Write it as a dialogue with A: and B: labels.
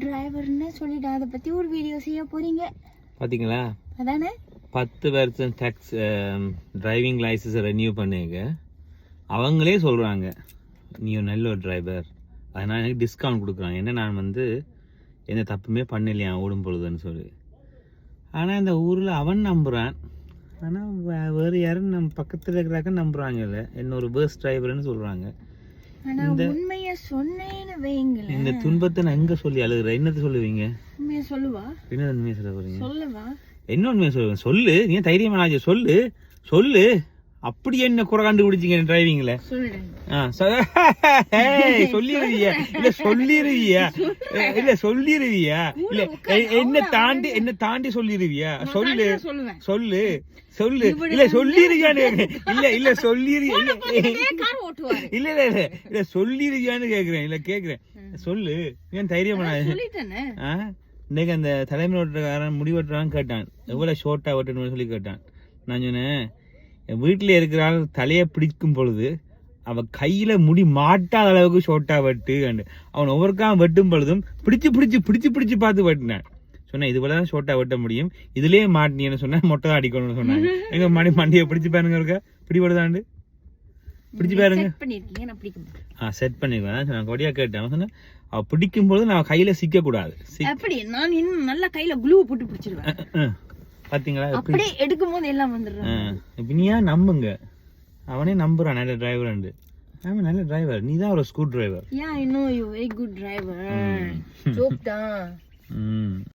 A: டிரைவர்னு சொல்லிட்டு அதை பத்தி ஒரு வீடியோ செய்ய போறீங்க
B: பாத்தீங்களா?
A: அதானே
B: 10 வருஷம் டாக்ஸ் டிரைவிங் லைசன்ஸ் ரெனியூ பண்ணுங்க. அவங்களே சொல்றாங்க நீ ஒரு நல்ல ஒரு டிரைவர், அதனால எனக்கு டிஸ்கவுண்ட் கொடுக்குறாங்க. ஏன்னா நான் வந்து எந்த தப்புமே பண்ணலையா ஓடும் பொழுதுன்னு சொல்லி. ஆனால் இந்த ஊரில் அவன் நம்புகிறான், ஆனால் வேறு யாரும் நம்ம பக்கத்தில் இருக்கிறாக்க நம்புறாங்க. இல்லை என்ன ஒரு பஸ் டிரைவர்னு சொல்கிறாங்க.
A: இந்த உண்மையை சொன்னேன்னு வைங்களேன்,
B: இந்த துன்பத்தை நான் எங்கே சொல்லி அழுகுறேன்? என்னத்தை சொல்லுவீங்க?
A: உண்மையை சொல்லுவா.
B: என்ன உண்மையை சொல்ல போறீங்க?
A: சொல்லவா?
B: என்ன உண்மையை சொல்லுவேன்? சொல்லு, நீ தைரியமான சொல்லு சொல்லு. அப்படி என்ன குறை கண்டுபிடிச்சிங்க டிரைவிங்ல? சொல்லிருவியா இல்ல சொல்லிருவியா இல்ல சொல்லிருவியா இல்ல என்ன தாண்டி சொல்லிருவியா? சொல்லு சொல்லு சொல்லு. இல்ல சொல்லிருவியான்னு இல்ல இல்ல சொல்லிருவியா இல்ல இல்ல இல்ல இல்ல சொல்லிருவியான்னு கேக்குறேன். இல்ல கேக்குறேன், சொல்லு. ஏன் தைரியமான இன்னைக்கு அந்த தலைமை ஓட்டுறக்காரன் முடிவெட்டுறான்னு கேட்டான், எவ்வளவு ஷோர்ட்டா வெட்டணும்னு சொல்லி கேட்டான். நான் சொன்னேன், வீட்டில் இருக்கிறாள் தலையை பிடிக்கும் பொழுது அவன் கையில முடி மாட்டாத அளவுக்கு ஷோர்ட்டா வெட்டு. அவன் ஒவ்வொருக்காக வெட்டும் பொழுதும் பிடிச்சு பிடிச்சு பிடிச்சு பிடிச்சு பார்த்து வெட்டினான். சொன்னேன் இது போலதான் ஷோர்ட்டா வெட்ட முடியும், இதுலயே மாட்டினு சொன்னா மொட்டை தான் அடிக்கணும்னு சொன்னாங்க. எங்க மண்டியை பிடிச்சு பாருங்க, இருக்கா பிடிபடுதாண்டு பிடிச்சு பாருங்க. செட் பண்ணிருக்கேன். நான் கொடியா கேட்டேன். அவன் சொன்னேன் அவ பிடிக்கும் போது நான் கையில சிக்க கூடாது.
A: நான் இன்னும் நல்ல கையில குளூ போட்டு பிடிச்சிருவேன்.
B: பாத்தீங்களா?
A: அப்படியே எடுக்கும் போது எல்லாம் வந்துடுறேன்.
B: இப்ப நீயா நம்புங்க, அவனே நம்புறான் நல்ல டிரைவர். அவன் நல்ல டிரைவர், நீ தான் ஒரு school driver.
A: Yeah, I know you very good driver. Joke தான்.